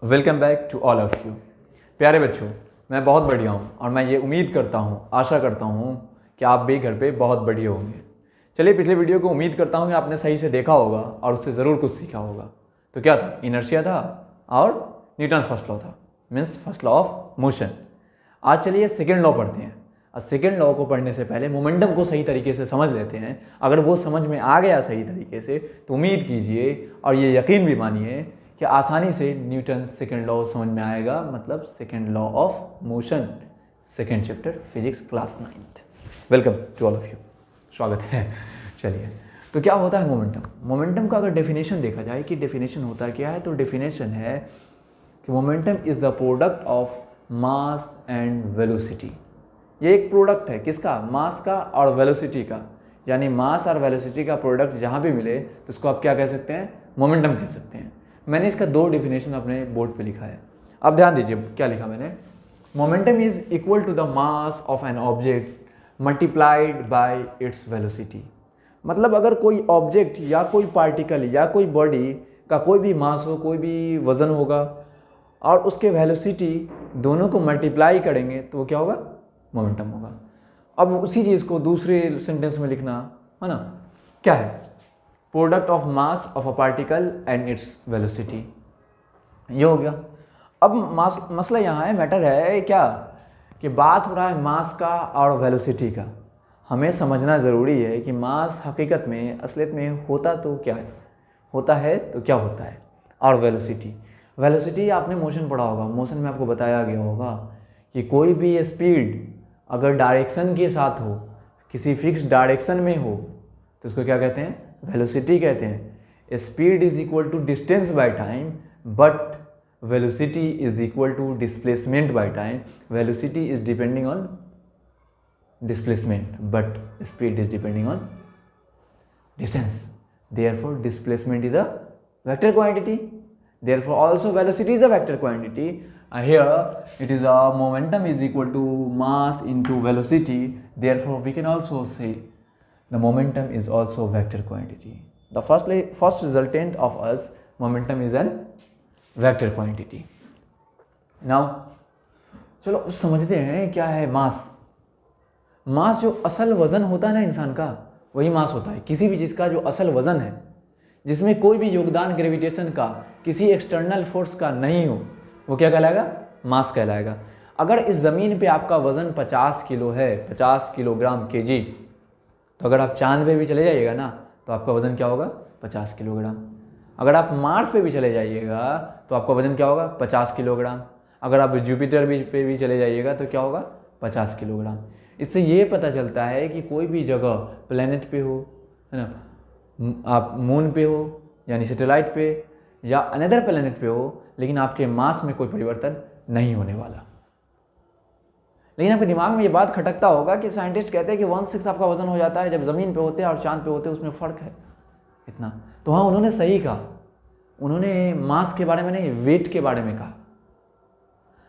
Welcome back to all of you. प्यारे बच्चों, मैं बहुत बढ़िया हूँ और मैं ये उम्मीद करता हूँ, आशा करता हूँ कि आप भी घर पे बहुत बढ़िया होंगे। चलिए, पिछले वीडियो को उम्मीद करता हूँ कि आपने सही से देखा होगा और उससे ज़रूर कुछ सीखा होगा। तो क्या था? इनर्शिया था और न्यूटन्स फर्स्ट लॉ था, means first law of motion. आज चलिए सेकेंड लॉ पढ़ते हैं। और सेकेंड लॉ को पढ़ने से पहले मोमेंटम को सही तरीके से समझ लेते हैं। अगर वो समझ में आ गया सही तरीके से तो उम्मीद कीजिए और ये यकीन भी मानिए कि आसानी से न्यूटन सेकेंड लॉ समझ में आएगा, मतलब second law of motion, second chapter physics class 9th। Welcome to all of you, स्वागत है। चलिए, तो क्या होता है मोमेंटम? मोमेंटम का अगर डेफिनेशन देखा जाए कि डेफिनेशन होता क्या है, तो डेफिनेशन है कि momentum is the product of mass and velocity. ये एक प्रोडक्ट है किसका? मास का और वेलोसिटी का। यानी मास और वेलोसिटी का प्रोडक्ट जहाँ भी मिले तो उसको आप क्या कह सकते हैं? मोमेंटम कह सकते हैं। मैंने इसका दो डेफिनेशन अपने बोर्ड पे लिखा है। अब ध्यान दीजिए क्या लिखा मैंने। Momentum is equal to the mass of an object multiplied by its velocity. मतलब अगर कोई ऑब्जेक्ट या कोई पार्टिकल या कोई बॉडी का कोई भी मास हो, कोई भी वजन होगा और उसके वेलोसिटी दोनों को मल्टीप्लाई करेंगे तो वो क्या होगा? मोमेंटम होगा। अब उसी चीज़ को दूसरे सेंटेंस में लिखना है ना, क्या है? Product of mass of a particle and its velocity, ये हो गया। अब मास मसला यहाँ है, मैटर है क्या कि बात हो रहा है मास का और वेलोसिटी का। हमें समझना ज़रूरी है कि मास हकीकत में असलियत में होता तो क्या है, होता है तो क्या होता है, और वेलोसिटी। वेलोसिटी आपने मोशन पढ़ा होगा, मोशन में आपको बताया गया होगा कि कोई भी स्पीड अगर डायरेक्शन के साथ हो, किसी फिक्स डायरेक्शन में हो, तो उसको क्या कहते हैं? वेलोसिटी कहते हैं। Speed is equal to distance by time, but velocity is equal to displacement by time. Velocity is depending on displacement, but speed is depending on distance. Therefore, displacement is a vector quantity. Therefore, also velocity is a vector quantity. Here, it is a momentum is equal to mass into velocity. Therefore, we can also say the momentum is also vector quantity. The first resultant of us momentum is an vector quantity. Now, चलो समझते हैं क्या है मास। मास जो असल वजन होता है ना इंसान का, वही मास होता है। किसी भी चीज़ का जो असल वजन है, जिसमें कोई भी योगदान ग्रेविटेशन का, किसी एक्सटर्नल फोर्स का नहीं हो, वो क्या कहलाएगा? मास कहलाएगा। अगर इस ज़मीन पे आपका वज़न 50 किलो है, 50 किलोग्राम केजी, तो अगर आप चांद पे भी चले जाइएगा ना तो आपका वज़न क्या होगा? 50 किलोग्राम। अगर आप मार्स पे भी चले जाइएगा तो आपका वज़न क्या होगा? 50 किलोग्राम। अगर आप जुपिटर पे भी चले जाइएगा तो क्या होगा? 50 किलोग्राम। इससे ये पता चलता है कि कोई भी जगह प्लेनेट पे हो, है ना, आप मून पे हो यानी सैटेलाइट पे, या अनदर प्लेनेट पे हो, लेकिन आपके मास में कोई परिवर्तन नहीं होने वाला। लेकिन आपके दिमाग में ये बात खटकता होगा कि साइंटिस्ट कहते हैं कि 1/6 आपका वजन हो जाता है जब ज़मीन पे होते हैं और चांद पे होते हैं, उसमें फ़र्क है इतना। तो हाँ, उन्होंने सही कहा। उन्होंने मास के बारे में नहीं, वेट के बारे में कहा।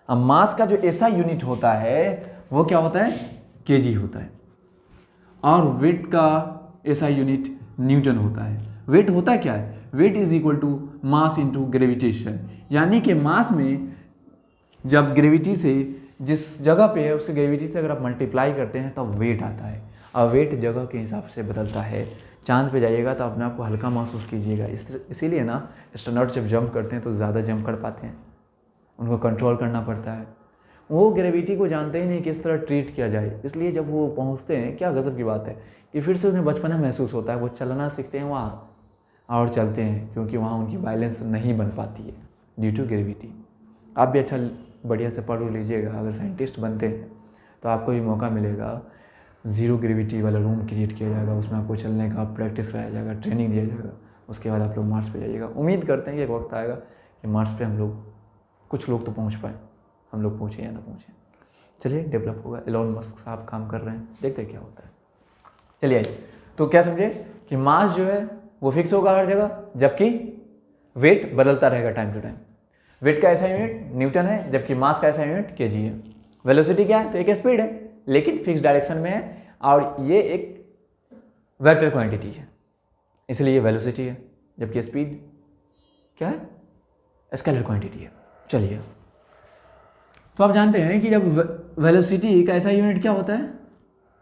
अब मास का जो ऐसा यूनिट होता है वो क्या होता है? केजी होता है। और वेट का ऐसा यूनिट न्यूटन होता है। वेट होता क्या है? Weight is equal to mass into gravitation. यानी कि मास में जब ग्रेविटी से जिस जगह पे है उसके ग्रेविटी से अगर आप मल्टीप्लाई करते हैं तब वेट आता है। और वेट जगह के हिसाब से बदलता है। चांद पे जाइएगा तो अपने आप को हल्का महसूस कीजिएगा। इसीलिए ना एस्ट्रोनॉट जब जंप करते हैं तो ज़्यादा जंप कर पाते हैं, उनको कंट्रोल करना पड़ता है। वो ग्रेविटी को जानते ही नहीं किस तरह ट्रीट किया जाए, इसलिए जब वो पहुंचते हैं, क्या गजब की बात है कि फिर से उन्हें बचपना महसूस होता है। वो चलना सीखते हैं वहाँ और चलते हैं, क्योंकि वहाँ उनकी बैलेंस नहीं बन पाती है ड्यू टू ग्रेविटी। आप भी अच्छा बढ़िया से पढ़ लीजिएगा। अगर साइंटिस्ट बनते हैं तो आपको भी मौका मिलेगा, ज़ीरो ग्रेविटी वाला रूम क्रिएट किया जाएगा, उसमें आपको चलने का प्रैक्टिस कराया जाएगा, ट्रेनिंग दिया जाएगा। उसके बाद आप लोग मार्स पे जाइएगा। उम्मीद करते हैं कि एक वक्त आएगा कि मार्स पे हम लोग, कुछ लोग तो पहुँच पाए, हम लोग पहुँचे या ना पहुँचे। चलिए, डेवलप होगा। एलोन मस्क साहब काम कर रहे हैं, देखते हैं क्या होता है। चलिए आइए, तो क्या समझे कि मास जो है वो फिक्स होगा हर जगह, जबकि वेट बदलता रहेगा टाइम टू टाइम। वेट का ऐसा यूनिट न्यूटन है, जबकि मास का ऐसा यूनिट केजी है। वेलोसिटी क्या है? तो एक स्पीड है लेकिन फिक्स डायरेक्शन में है, और ये एक वेक्टर क्वांटिटी है, इसलिए ये वेलोसिटी है। जबकि स्पीड क्या है? स्केलर क्वांटिटी है। चलिए, तो आप जानते हैं कि जब वेलोसिटी का ऐसा यूनिट क्या होता है,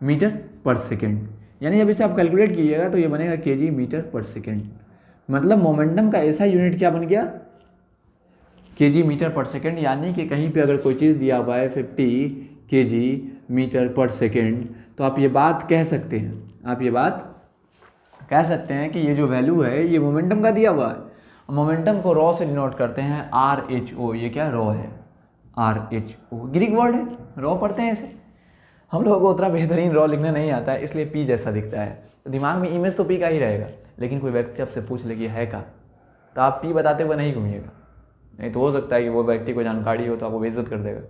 मीटर पर सेकेंड, यानी जब इसे आप कैलकुलेट कीजिएगा तो ये बनेगा केजी मीटर पर सेकेंड। मतलब मोमेंटम का ऐसा यूनिट क्या बन गया, केजी मीटर पर सेकेंड। यानी कि कहीं पे अगर कोई चीज़ दिया हुआ है 50 केजी मीटर पर सेकेंड, तो आप ये बात कह सकते हैं, आप ये बात कह सकते हैं कि ये जो वैल्यू है ये मोमेंटम का दिया हुआ है। मोमेंटम को रॉ से डिनोट करते हैं, RH-O। ये क्या रॉ है, RH-O ग्रीक वर्ड है, रॉ पढ़ते हैं इसे। हम लोगों को उतना बेहतरीन रॉ लिखना नहीं आता है, इसलिए पी जैसा दिखता है, तो दिमाग में इमेज तो पी का ही रहेगा। लेकिन कोई व्यक्ति आपसे पूछ ले कि है का, तो आप पी बताते हुए नहीं घूमिएगा, नहीं तो हो सकता है कि वो व्यक्ति को जानकारी हो तो आपको बेइज्जत कर देगा।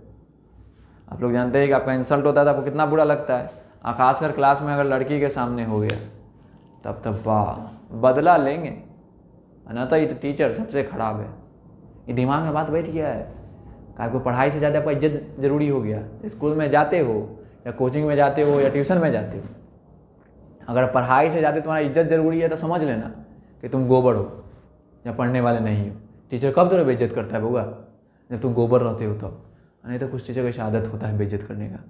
आप लोग जानते हैं कि आपका इंसल्ट होता है तो आपको कितना बुरा लगता है, खासकर क्लास में अगर लड़की के सामने हो गया तब वाह बदला लेंगे, अनता ये तो टीचर सबसे खराब है। ये दिमाग में बात बैठ गया है, आपको पढ़ाई से ज़्यादा आपका इज्जत ज़रूरी हो गया। स्कूल में जाते हो या कोचिंग में जाते हो या ट्यूशन में जाते हो, अगर पढ़ाई से ज़्यादा तुम्हारा इज्जत ज़रूरी है तो समझ लेना कि तुम गोबर हो या पढ़ने वाले नहीं हो। टीचर कब तुम्हें बेइज्जत करता है बउआ, जब तुम गोबर रहते हो तब, नहीं तो कुछ टीचर का आदत होता है बेइज्जत करने का,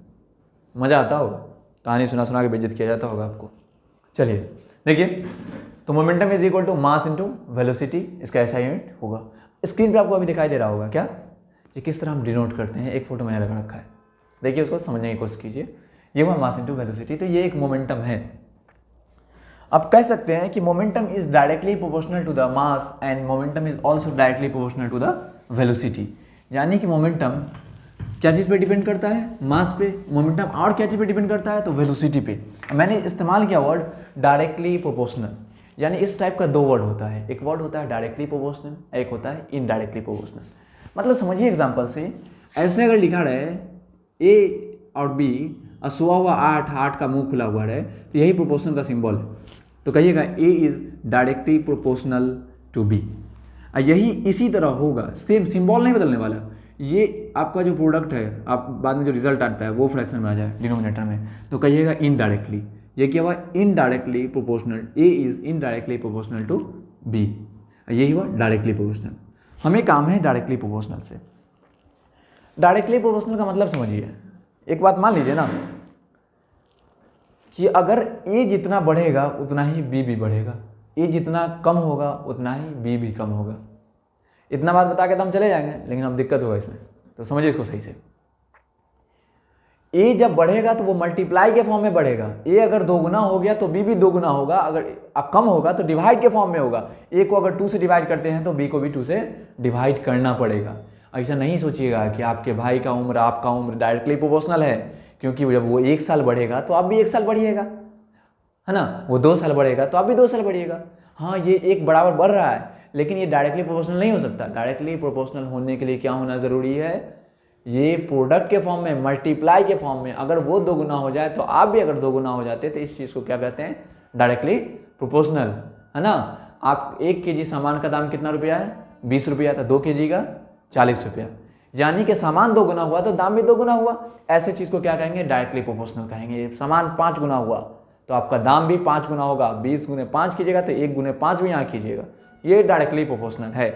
मज़ा आता होगा, कहानी सुना सुना के बेइज्जत किया जाता होगा आपको। चलिए देखिए, तो momentum is equal to mass into velocity, इसका ऐसा यूनिट होगा। स्क्रीन पे आपको अभी दिखाई दे रहा होगा क्या, ये किस तरह हम डिनोट करते हैं, एक फोटो मैंने लगा रखा है, देखिए उसको समझने की कोशिश कीजिए। ये हुआ मास इनटू वेलोसिटी, तो ये एक मोमेंटम है। अब कह सकते हैं कि momentum is directly proportional to the mass and momentum is also directly proportional to the velocity. यानी कि मोमेंटम क्या चीज़ पे डिपेंड करता है, मास पे। मोमेंटम और क्या चीज़ पे डिपेंड करता है, तो वेलोसिटी पे। मैंने इस्तेमाल किया वर्ड डायरेक्टली प्रोपोर्शनल, यानी इस टाइप का दो वर्ड होता है, एक वर्ड होता है डायरेक्टली प्रोपोर्शनल, एक होता है इनडायरेक्टली प्रोपोर्शनल। मतलब समझिए एग्जांपल से, ऐसे अगर लिखा रहे ए और बी और सोआ हुआ 8 का मुंह खुला हुआ है, तो यही प्रोपोर्शनल का सिंबल है, तो कहिएगा A is directly proportional to B. यही इसी तरह होगा, सेम सिंबल नहीं बदलने वाला। ये आपका जो प्रोडक्ट है, आप बाद में जो रिजल्ट आता है वो फ्रैक्शन में आ जाए डिनोमिनेटर में, तो कहिएगा इनडायरेक्टली। ये क्या हुआ, indirectly proportional, A is indirectly proportional to B, यही हुआ डायरेक्टली प्रोपोर्शनल। हमें काम है डायरेक्टली प्रोपोर्शनल से। डायरेक्टली प्रोपोर्शनल का मतलब समझिए, एक बात मान लीजिए ना कि अगर ए जितना बढ़ेगा उतना ही बी भी बढ़ेगा, ए जितना कम होगा उतना ही बी भी कम होगा। इतना बात बता के तो हम चले जाएंगे, लेकिन अब दिक्कत होगा इसमें, तो समझिए इसको सही से। ए जब बढ़ेगा तो वो मल्टीप्लाई के फॉर्म में बढ़ेगा। ए अगर 2 गुना हो गया तो बी भी 2 गुना होगा, अगर कम होगा तो डिवाइड के फॉर्म में होगा। ए को अगर 2 से डिवाइड करते हैं तो बी को भी 2 से डिवाइड करना पड़ेगा। ऐसा नहीं सोचिएगा कि आपके भाई का उम्र आपका उम्र डायरेक्टली प्रोपोर्शनल है, क्योंकि जब वो 1 साल बढ़ेगा तो आप भी 1 साल बढ़िएगा, है ना। वो 2 साल बढ़ेगा तो आप भी 2 साल बढ़िएगा। हाँ, ये एक बराबर बढ़ रहा है, लेकिन ये डायरेक्टली प्रोपोर्शनल नहीं हो सकता। डायरेक्टली प्रोपोर्शनल होने के लिए क्या होना ज़रूरी है, ये प्रोडक्ट के फॉर्म में, मल्टीप्लाई के फॉर्म में। अगर वो 2 गुना हो जाए तो आप भी अगर 2 गुना हो जाते, तो इस चीज़ को क्या कहते हैं, डायरेक्टली प्रोपोर्शनल, है ना। आप 1 केजी सामान का दाम कितना रुपया है, 20 रुपया, था 2 केजी का 40 रुपया, यानी कि सामान 2 गुना हुआ तो दाम भी 2 गुना हुआ। ऐसे चीज़ को क्या कहेंगे, डायरेक्टली प्रोपोर्शनल कहेंगे। सामान 5 गुना हुआ तो आपका दाम भी 5 गुना होगा। 20 गुने 5 कीजिएगा तो 1 गुने 5 भी यहाँ कीजिएगा, ये डायरेक्टली प्रोपोर्शनल है।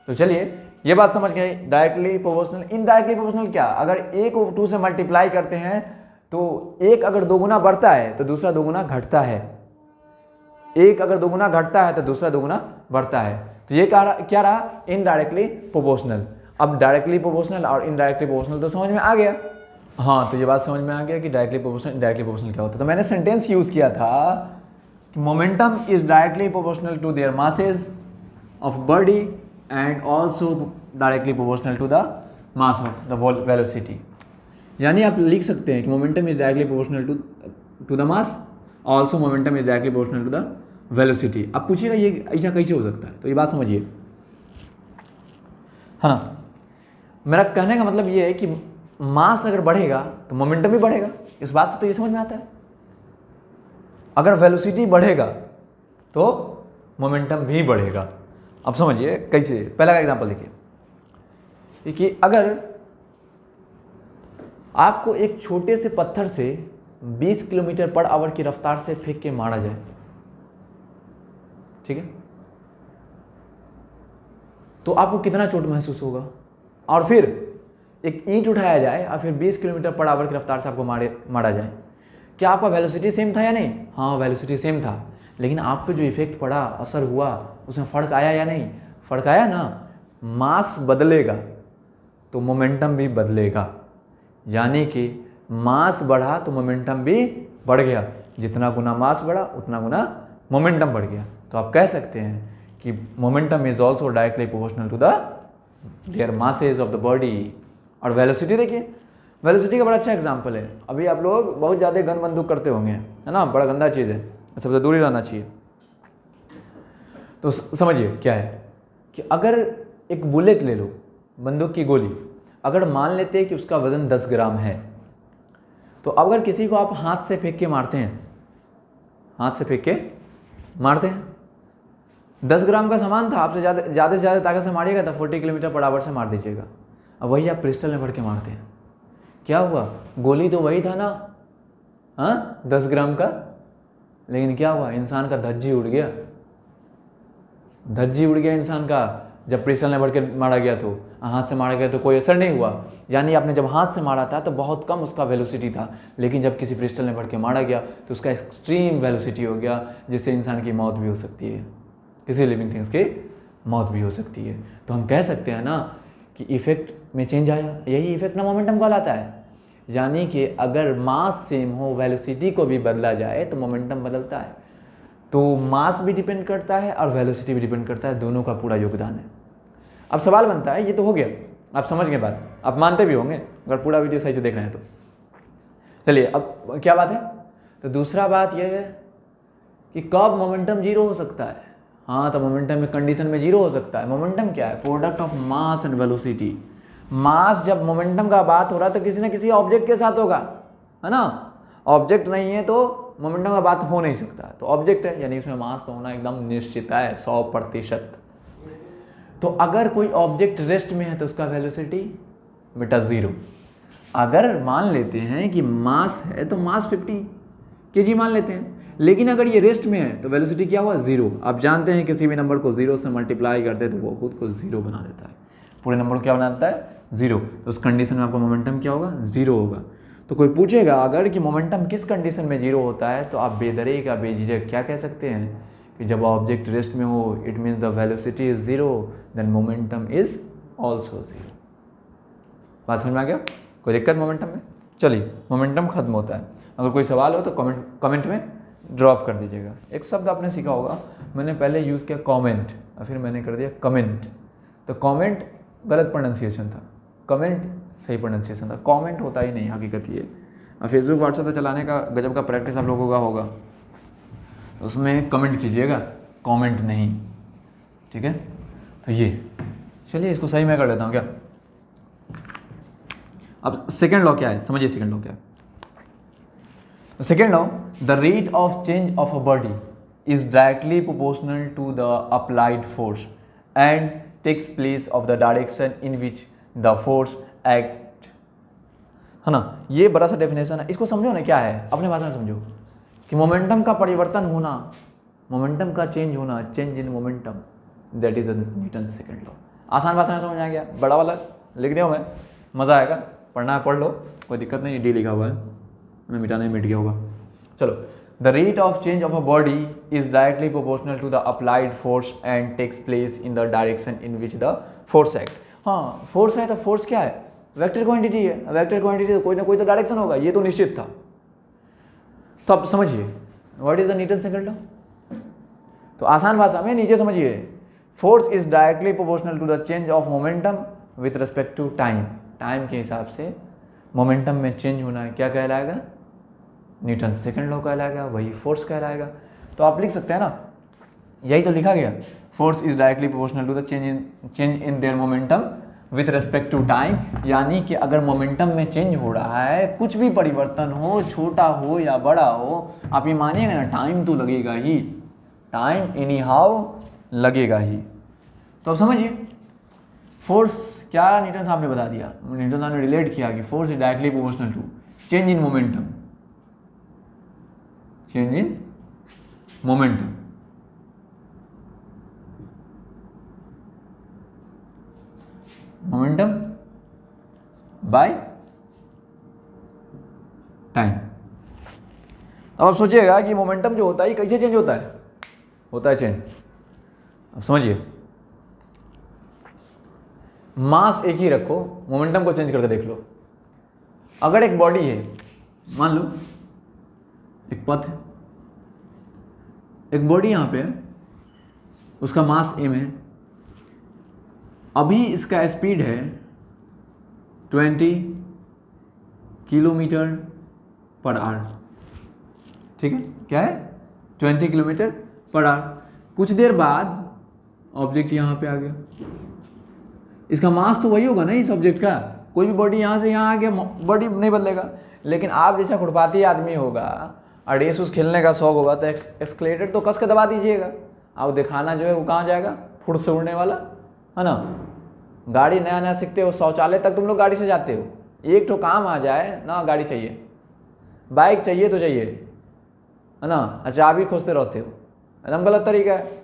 तो चलिए ये बात समझ गए, डायरेक्टली प्रोपोर्शनल। इनडायरेक्टली प्रोपोर्शनल क्या, अगर ए को 2 से मल्टीप्लाई करते हैं तो एक अगर 2 गुना बढ़ता है तो दूसरा 2 गुना घटता है, एक अगर 2 गुना घटता है तो दूसरा 2 गुना बढ़ता है। तो ये क्या रहा, इनडायरेक्टली प्रोपोर्शनल। अब डायरेक्टली प्रोपोर्शनल और इनडायरेक्टली प्रोपोर्शनल तो समझ में आ गया। हाँ, तो ये बात समझ में आ गया कि डायरेक्टली प्रोपोर्शनल इनडायरेक्टली प्रोपोर्शनल क्या होता है। तो मैंने सेंटेंस यूज किया था, momentum is directly proportional to their masses of body and also directly proportional to the mass of the velocity। यानी आप लिख सकते हैं कि momentum is directly proportional to the mass, also momentum is directly proportional to the velocity. अब पूछिएगा ये ऐसा कैसे हो सकता है, तो ये बात समझिए, है ना। मेरा कहने का मतलब ये है कि मास अगर बढ़ेगा तो मोमेंटम भी बढ़ेगा। इस बात से तो ये समझ में आता है, अगर वेलोसिटी बढ़ेगा तो मोमेंटम भी बढ़ेगा। अब समझिए कैसे, पहला का एग्जांपल देखिए कि अगर आपको एक छोटे से पत्थर से 20 किलोमीटर पर आवर की रफ्तार से फेंक के मारा जाए, ठीक है, तो आपको कितना चोट महसूस होगा, और फिर एक ईंट उठाया जाए और फिर 20 किलोमीटर पर आवर की रफ्तार से आपको मारा जाए, क्या आपका वेलोसिटी सेम था या नहीं? हाँ, वेलोसिटी सेम था, लेकिन आप पे जो इफेक्ट पड़ा, असर हुआ, उसमें फ़र्क आया या नहीं? फ़र्क आया ना। मास बदलेगा तो मोमेंटम भी बदलेगा, यानी कि मास बढ़ा तो मोमेंटम भी बढ़ गया, जितना गुना मास बढ़ा उतना गुना मोमेंटम बढ़ गया। तो आप कह सकते हैं कि momentum is also directly proportional to the their masses of the body. और वेलोसिटी देखिए, वेलोसिटी का बड़ा अच्छा एग्जाम्पल है। अभी आप लोग बहुत ज़्यादा गन बंदूक करते होंगे, है ना, बड़ा गंदा चीज़ है, सबसे दूर ही रहना चाहिए। तो समझिए क्या है कि अगर एक बुलेट ले लो, बंदूक की गोली, अगर मान लेते हैं कि उसका वजन 10 ग्राम है, तो अगर किसी को आप हाथ से फेंक के मारते हैं, हाथ से फेंक के मारते हैं, 10 ग्राम का सामान था, आपसे ज़्यादा से ज़्यादा ताकत से मारिएगा तो 40 किलोमीटर पर आवर से मार दीजिएगा। अब वही आप पिस्टल में भर के मारते हैं, क्या हुआ? गोली तो वही था ना, हाँ, 10 ग्राम का, लेकिन क्या हुआ? इंसान का धज्जी उड़ गया, धज्जी उड़ गया इंसान का। जब पिस्टल में भर के मारा गया तो, हाथ से मारा गया तो कोई असर नहीं हुआ, यानी आपने जब हाथ से मारा था तो बहुत कम उसका वेलोसिटी था, लेकिन जब किसी पिस्टल में भर के मारा गया तो उसका एक्सट्रीम वेलोसिटी हो गया, जिससे इंसान की मौत भी हो सकती है, किसी लिविंग थिंग्स की मौत भी हो सकती है। तो हम कह सकते हैं ना कि इफेक्ट में चेंज आया, यही इफेक्ट ना मोमेंटम कहलाता है। यानी कि अगर मास सेम हो, वेलोसिटी को भी बदला जाए तो मोमेंटम बदलता है। तो मास भी डिपेंड करता है और वेलोसिटी भी डिपेंड करता है, दोनों का पूरा योगदान है। अब सवाल बनता है, ये तो हो गया, आप समझ गए बात, आप मानते भी होंगे अगर पूरा वीडियो सही से देख रहे हैं तो। चलिए अब क्या बात है, तो दूसरा बात यह है कि कब मोमेंटम जीरो हो सकता है। हाँ, तो मोमेंटम में कंडीशन में जीरो हो सकता है। मोमेंटम क्या है? Product of mass and velocity. Mass जब मोमेंटम का बात हो रहा है तो किसी न किसी ऑब्जेक्ट के साथ होगा, है ना। ऑब्जेक्ट नहीं है तो मोमेंटम का बात हो नहीं सकता, तो ऑब्जेक्ट है यानी उसमें मास तो होना एकदम निश्चित है, 100%। तो अगर कोई ऑब्जेक्ट रेस्ट में है तो उसका वेलोसिटी बेटा 0। अगर मान लेते हैं कि मास है तो मास 50 kg मान लेते हैं, लेकिन अगर ये रेस्ट में है तो वेलोसिटी क्या हुआ? 0। आप जानते हैं किसी भी नंबर को 0 से मल्टीप्लाई करते हैं तो वो खुद को 0 बना देता है, पूरे नंबर को क्या बनाता है? 0। तो उस कंडीशन में आपका मोमेंटम क्या होगा? 0 होगा। तो कोई पूछेगा अगर कि मोमेंटम किस कंडीशन में 0 होता है, तो आप बेदरीक या बेझिझक क्या कह सकते हैं कि जब ऑब्जेक्ट रेस्ट में हो, it means the velocity is 0, then momentum is also 0। बात समझ में आ गया? कोई दिक्कत मोमेंटम में? चलिए, मोमेंटम खत्म होता है। अगर कोई सवाल हो तो कमेंट में ड्रॉप कर दीजिएगा। एक शब्द आपने सीखा होगा, मैंने पहले यूज़ किया कमेंट और फिर मैंने कर दिया कमेंट। तो कमेंट गलत प्रोनाउंसिएशन था, कमेंट सही प्रोनाउंसिएशन था। कमेंट होता ही नहीं, हकीकत ये। और फेसबुक व्हाट्सएप पे चलाने का गजब का प्रैक्टिस आप लोगों का होगा, उसमें कमेंट कीजिएगा, कमेंट नहीं, ठीक है। तो ये चलिए इसको सही मैं कर लेता हूँ क्या। अब सेकेंड लॉ क्या है, समझिए सेकेंड लॉ क्या है। Second law, the rate of change of a body is directly proportional to the applied force and takes place of the direction in which the force act, है ना। ये बड़ा सा डेफिनेशन है, इसको समझो ना क्या है, अपने भाषा में समझो कि मोमेंटम का परिवर्तन होना, मोमेंटम का चेंज होना, change in momentum, that is Newton second law. आसान भाषा में समझ आ गया, बड़ा वाला लिख दिया मैं, मज़ा आएगा, पढ़ना है पढ़ लो, कोई दिक्कत नहीं, डी लिखा हुआ है, मैं मिटाने में मिट गया होगा। चलो, the rate of change of a body is directly proportional to the applied force and takes place in the direction in which the force act. हाँ, फोर्स है तो फोर्स क्या है? वेक्टर क्वांटिटी है, वेक्टर क्वांटिटी तो कोई ना कोई तो डायरेक्शन होगा, ये तो निश्चित था। तो अब समझिए what is the Newton second law. तो आसान भाषा में नीचे समझिए, force is directly proportional to the change of momentum with respect to time. Time के हिसाब से मोमेंटम में चेंज होना है, क्या कहलाएगा? न्यूटन सेकेंड लॉ कहलाएगा, वही फोर्स कहलाएगा। तो आप लिख सकते हैं ना, यही तो लिखा गया, force is directly proportional to the change in their momentum with respect to time. यानी कि अगर मोमेंटम में चेंज हो रहा है, कुछ भी परिवर्तन हो, छोटा हो या बड़ा हो, आप ये मानिएगा ना, टाइम तो लगेगा ही, टाइम एनी हाउ लगेगा ही। तो अब समझिए फोर्स क्या, न्यूटन साहब ने बता दिया, न्यूटन साहब ने रिलेट किया कि force is directly proportional to change in momentum, change in momentum. Momentum by time. अब आप सोचिएगा कि मोमेंटम जो होता है ये कैसे चेंज होता है चेंज। अब समझिए, मास एक ही रखो, मोमेंटम को चेंज करके देख लो। अगर एक बॉडी है, मान लो एक पथ है, एक बॉडी यहां पे है, उसका मास m है, अभी इसका स्पीड है 20 किलोमीटर पर आवर, ठीक है, क्या है 20 किलोमीटर पर आवर। कुछ देर बाद ऑब्जेक्ट यहाँ पे आ गया, इसका मास तो वही होगा ना इस ऑब्जेक्ट का। कोई भी बॉडी यहाँ से यहाँ आ गया, बॉडी नहीं बदलेगा। लेकिन आप जैसा खुरपाती आदमी होगा और रेस उस खेलने का शौक होगा तो एक्सकलेटर तो कस के दबा दीजिएगा, और दिखाना जो है वो कहाँ जाएगा, फुट से उड़ने वाला है ना। गाड़ी नया नया सीखते हो, शौचालय तक तुम लोग गाड़ी से जाते हो, एक तो काम आ जाए ना गाड़ी चाहिए, बाइक चाहिए तो चाहिए, है ना, अच्छा आप ही खोजते रहते हो, एकदम गलत तरीका है।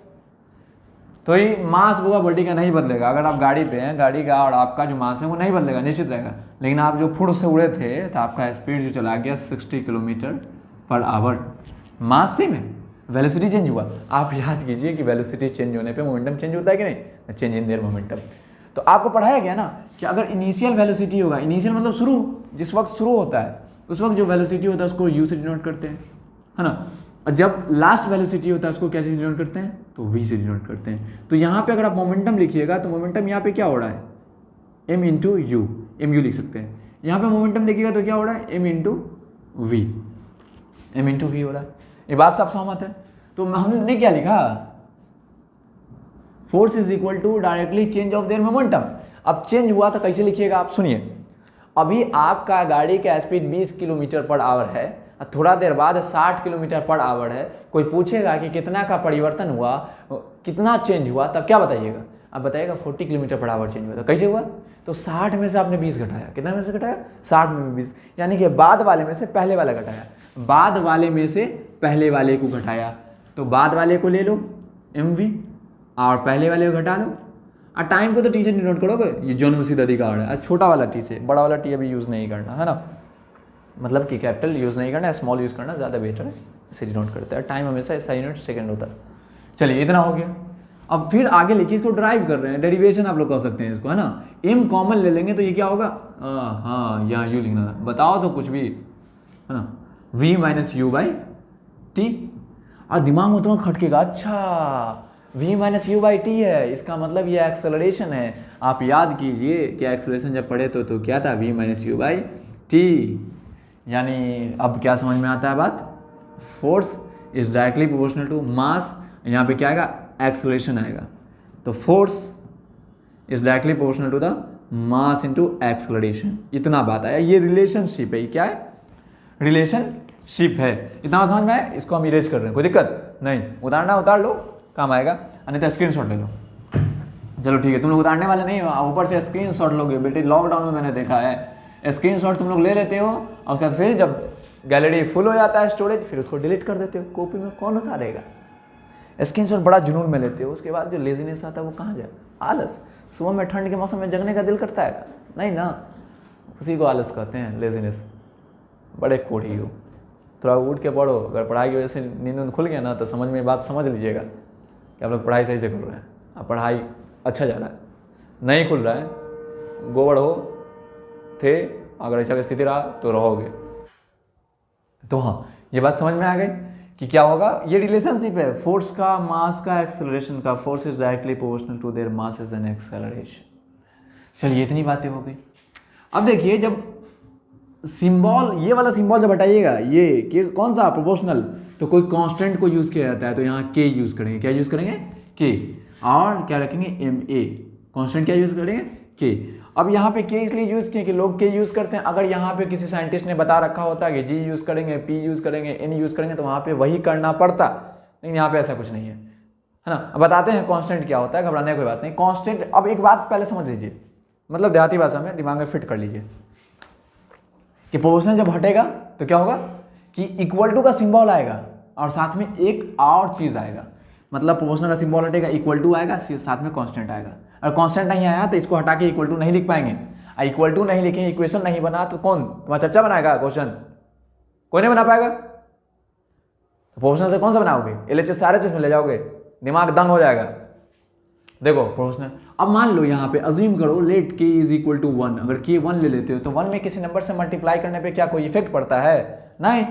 तो ये मास होगा बॉडी का नहीं बदलेगा। अगर आप गाड़ी पे हैं, गाड़ी का और आपका जो मास है वो नहीं बदलेगा, निश्चित रहेगा। लेकिन आप जो फुट से उड़े थे तो आपका स्पीड जो चला गया 60 kilometre per hour, mass same है, वेलोसिटी चेंज हुआ। आप याद कीजिए कि वेलोसिटी चेंज होने पे मोमेंटम चेंज होता है कि नहीं, चेंज इन देयर मोमेंटम। तो आपको पढ़ाया गया ना कि अगर इनिशियल वेलोसिटी होगा, इनिशियल मतलब शुरू, जिस वक्त शुरू होता है उस वक्त जो वेलोसिटी होता है उसको यू से डिनोट करते हैं, है ना। और जब लास्ट वेलोसिटी होता है उसको कैसे डिनोट करते हैं, तो वी से डिनोट करते हैं। तो यहाँ पे अगर आप मोमेंटम लिखिएगा तो मोमेंटम यहाँ पे क्या हो रहा है, m into u, m u लिख सकते हैं। यहाँ पे मोमेंटम देखिएगा तो क्या हो रहा है, m into v, m into v हो रहा है। ये बात सब सहमत है। तो हमने क्या लिखा, force is equal to directly change of their momentum. अब चेंज हुआ तो कैसे लिखिएगा आप सुनिए। अभी आपका गाड़ी का स्पीड 20 किलोमीटर पर आवर है, थोड़ा देर बाद 60 किलोमीटर पर आवर है। कोई पूछेगा कि कितना का परिवर्तन हुआ, कितना चेंज हुआ, तब क्या बताइएगा, आप बताइएगा 40 किलोमीटर पर आवर चेंज हुआ। तो कैसे हुआ, तो 60 में से आपने 20 घटाया, कितना में से घटाया, 60 में 20, यानी कि बाद वाले में से पहले वाला घटाया, बाद वाले में से पहले वाले को घटाया। तो बाद वाले को ले लो mv और पहले वाले को घटा लो। और टाइम को तो टी से डिनोट करोगे, ये जन्मसिद्ध अधिकार है। छोटा वाला टी से, बड़ा वाला टी अभी यूज़ नहीं करना, है ना, मतलब कि कैपिटल यूज़ नहीं करना, स्मॉल यूज़ करना ज़्यादा बेटर है, इसे डिनोट करते हैं। टाइम हमेशा ऐसा यूनिट सेकंड होता है। चलिए इतना हो गया। अब फिर आगे लिखिए, इसको ड्राइव कर रहे हैं, डेरिवेशन आप लोग कह सकते हैं इसको, है ना। m कॉमन ले लेंगे तो ये क्या होगा, हाँ यहाँ u लिखना था, बताओ तो कुछ भी, है ना, v minus u by T. और दिमाग में तुरंत खटकेगा, अच्छा v minus u by T है, इसका मतलब ये एक्सेलरेशन है। आप याद कीजिए कि एक्सेलरेशन जब पढ़े तो क्या था, v minus u by t. यानी अब क्या समझ में आता है बात, force is directly proportional to mass, यहाँ पे क्या आएगा, एक्सेलरेशन आएगा। तो force is directly proportional to the mass into acceleration. इतना बात आया, ये रिलेशनशिप है, क्या है, रिलेशनशिप है। इतना समझ में आया। इसको हम इरेज कर रहे हैं, कोई दिक्कत नहीं, उतारना उतार लो, काम आएगा, नहीं तो स्क्रीनशॉट ले लो। चलो ठीक है, तुम लोग उतारने वाले नहीं हो, ऊपर से स्क्रीनशॉट लोगे बेटे। लॉकडाउन में मैंने देखा है स्क्रीनशॉट तुम लोग ले लेते हो और उसके बाद फिर जब गैलरी फुल हो जाता है स्टोरेज, फिर उसको डिलीट कर देते हो। कॉपी में कौन उतारेगा, स्क्रीनशॉट बड़ा जुनून में लेते हो, उसके बाद जो लेजीनेस आता है वो कहाँ जाए, आलस। सुबह में ठंड के मौसम में जगने का दिल करता है नहीं ना, उसी को आलस कहते हैं, लेजीनेस। बड़े कोढ़ी हो, थोड़ा उठ के पढ़ो। अगर पढ़ाई की वजह से नींद खुल गया ना तो समझ में बात समझ लीजिएगा कि आप लोग पढ़ाई सही से कर रहे हैं, अब पढ़ाई अच्छा जा रहा है। नहीं खुल रहा है, गोबर हो थे, अगर ऐसा की स्थिति रहा तो रहोगे। तो हाँ, ये बात समझ में आ गई कि क्या होगा, ये रिलेशनशिप है फोर्स का, मास का, एक्सेलरेशन का। Force is directly proportional to their mass and acceleration. चलिए इतनी बातें हो गई। अब देखिए, जब सिंबल, ये वाला सिंबल जब हटाइएगा, ये कौन सा, प्रोपोर्शनल, तो कोई कांस्टेंट को यूज किया जाता है, तो यहाँ के यूज करेंगे। क्या यूज करेंगे, के, और क्या रखेंगे, एम ए। कांस्टेंट क्या यूज करेंगे, के। अब यहाँ पे के इसलिए यूज किए कि लोग के यूज करते हैं। अगर यहाँ पे किसी साइंटिस्ट ने बता रखा होता कि जी यूज करेंगे, पी यूज करेंगे, एन यूज करेंगे, तो वहाँ पे वही करना पड़ता। लेकिन यहाँ पे ऐसा कुछ नहीं है ना। अब बताते हैं कांस्टेंट क्या होता है, घबराने की कोई बात नहीं। कांस्टेंट, अब एक बात पहले समझ लीजिए, मतलब देहाती भाषा में दिमाग में फिट कर लीजिए कि प्रोपोर्शनल जब हटेगा तो क्या होगा कि इक्वल टू का सिंबल आएगा और साथ में एक और चीज आएगा। मतलब प्रोपोर्शनल का सिंबल हटेगा, इक्वल टू आएगा, साथ में कांस्टेंट आएगा। और कांस्टेंट नहीं आया तो इसको हटा के इक्वल टू नहीं लिख पाएंगे। इक्वल टू नहीं लिखे, इक्वेशन नहीं बना तो कौन तुम्हारा चच्चा बनाएगा क्वेश्चन? कोई नहीं बना पाएगा। तो प्रोपोर्शनल से कौन सा बनाओगे? एलएचएस से आरएचएस में ले जाओगे, दिमाग दंग हो जाएगा। देखो प्रोपोर्शनल, अब मान लो यहाँ पे अज्यूम करो let k is equal to 1, अगर k 1 ले लेते हो तो 1 में किसी नंबर से मल्टीप्लाई करने पे क्या कोई इफेक्ट पड़ता है? नहीं।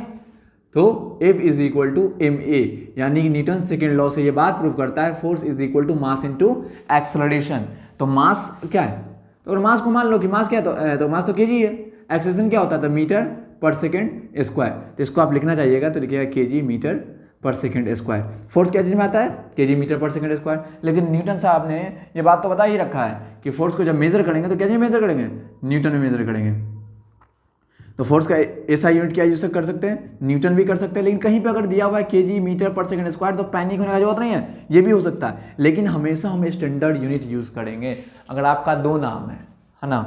तो F is equal to ma, यानी कि न्यूटन सेकेंड लॉ से ये बात प्रूव करता है force is equal to mass into acceleration. तो मास क्या है? तो अगर मास को मान लो कि मास क्या है, तो मास तो kg है, एक्सेलरेशन क्या होता था? मीटर पर सेकेंड स्क्वायर। तो इसको आप लिखना चाहिएगा तो लिखिएगा kg मीटर पर सेकेंड स्क्वायर। फोर्स क्या चीज में आता है? kg मीटर पर सेकेंड स्क्वायर। लेकिन न्यूटन साहब ने ये बात तो बता ही रखा है कि फोर्स को जब मेजर करेंगे तो क्या मेजर करेंगे? न्यूटन में मेजर करेंगे। तो फोर्स का ऐसा यूनिट क्या यूज कर सकते हैं? न्यूटन भी कर सकते हैं। लेकिन कहीं पे अगर दिया हुआ है kg मीटर पर सेकेंड स्क्वायर तो पैनिक होने का जरूरत नहीं है, ये भी हो सकता है। लेकिन हमेशा हम स्टैंडर्ड यूनिट यूज करेंगे। अगर आपका 2 नाम है ना,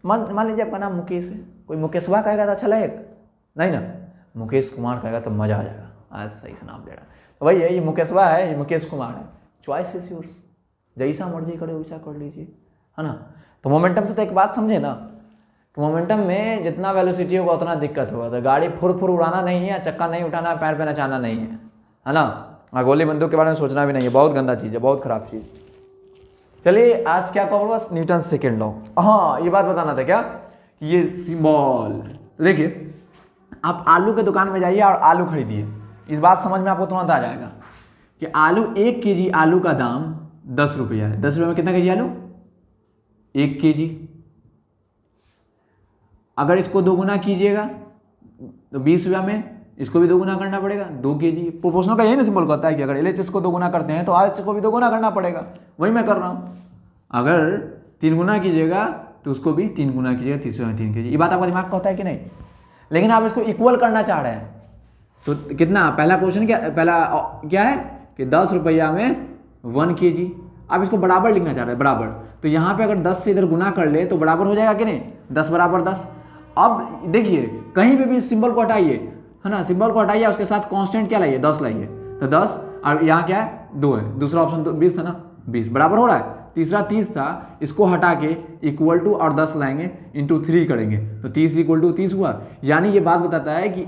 मान लीजिए आपका नाम मुकेश है, कोई मुकेशवा कहेगा तो अच्छा लगेगा नहीं ना, मुकेश कुमार कहेगा तो मजा आ जाएगा, आज सही से नाम दे रहा। तो वही है, ये मुकेशवा है, ये मुकेश कुमार है, चॉइस इज योर्स, जैसा मर्जी करे वैसा कर लीजिए, है ना। तो मोमेंटम से तो एक बात समझे ना, तो मोमेंटम में जितना वेलोसिटी होगा उतना दिक्कत होगा। तो गाड़ी फुर फुर उड़ाना नहीं है, चक्का नहीं उठाना, पैर पे नचाना नहीं है ना। गोली बंदूक के बारे में सोचना भी नहीं है, बहुत गंदा चीज़ है, बहुत खराब चीज़। चलिए आज क्या कहोगे? Newton second law. हाँ ये बात बताना था क्या, ये सिंबल। देखिए आप आलू के दुकान में जाइए और आलू खरीदिए, इस बात समझ में आपको तुरंत आ जाएगा कि आलू 1 kg आलू का दाम 10 रुपया है। 10 रुपये में कितना kg आलू? 1 kg। अगर इसको 2 गुना कीजिएगा तो 20 रुपया में इसको भी 2 गुना करना पड़ेगा, 2 kg। प्रोपोर्शनल का यही ना सिंबल कहता है कि अगर एलएचएस को 2 गुना करते हैं तो आरएचएस को भी 2 गुना करना पड़ेगा, वही मैं कर रहा हूँ। अगर 3 गुना कीजिएगा तो उसको भी 3 गुना कीजिएगा, 30 में 3 kg। ये बात आपका दिमाग का होता है कि नहीं? लेकिन आप इसको इक्वल करना चाह रहे हैं तो कितना, पहला क्वेश्चन क्या है कि 10 रुपया में 1 kg। आप इसको बराबर लिखना चाह रहे हैं, बराबर। तो यहाँ पे अगर 10 से इधर गुना कर ले तो बराबर हो जाएगा कि नहीं? 10 बराबर 10। अब देखिए कहीं पे भी सिंबल को हटाइए, है ना, सिंबल को हटाइए, उसके साथ कांस्टेंट क्या लाइए? 10 लाइए। तो 10 और यहाँ क्या है? 2 है। दूसरा ऑप्शन तो 20 था ना, 20 बराबर हो रहा है। तीसरा 30 था, इसको हटा के इक्वल टू और 10 लाएंगे इंटू 3 करेंगे तो 30 इक्वल टू 30 हुआ। यानी ये बात बताता है कि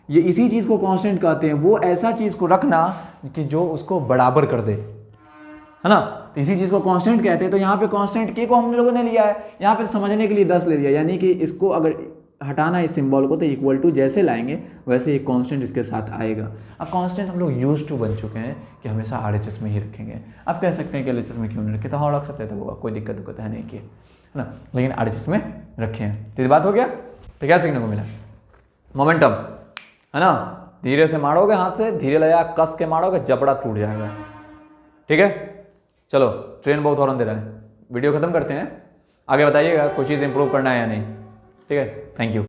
ये इसी चीज़ को कांस्टेंट कहते हैं, वो ऐसा चीज़ को रखना कि जो उसको बराबर कर दे, है ना। तो इसी चीज़ को कांस्टेंट कहते हैं। तो यहाँ पे कांस्टेंट के को हम लोगों ने लिया है, यहाँ पे समझने के लिए 10 ले लिया, यानी कि इसको अगर हटाना इस सिंबल को तो इक्वल टू जैसे लाएंगे वैसे एक कांस्टेंट इसके साथ आएगा। अब कांस्टेंट हम लोग यूज टू बन चुके हैं कि हमेशा आरएचएस में ही रखेंगे। आप कह सकते हैं कि एलएचएस में क्यों नहीं रखे, तो हाँ रख सकते थे, कोई दिक्कत है नहीं कि, है ना, लेकिन आरएचएस में रखे हैं। तो ये बात हो गया। तो क्या सीखने को मिला? मोमेंटम, है ना, धीरे से मारोगे, हाथ से धीरे लगा कस के मारोगे, जबड़ा टूट जाएगा। ठीक है, चलो ट्रेन बहुत हॉर्न दे रहा है, वीडियो खत्म करते हैं। आगे बताइएगा कोई चीज़ इंप्रूव करना है या नहीं। ठीक है, थैंक यू।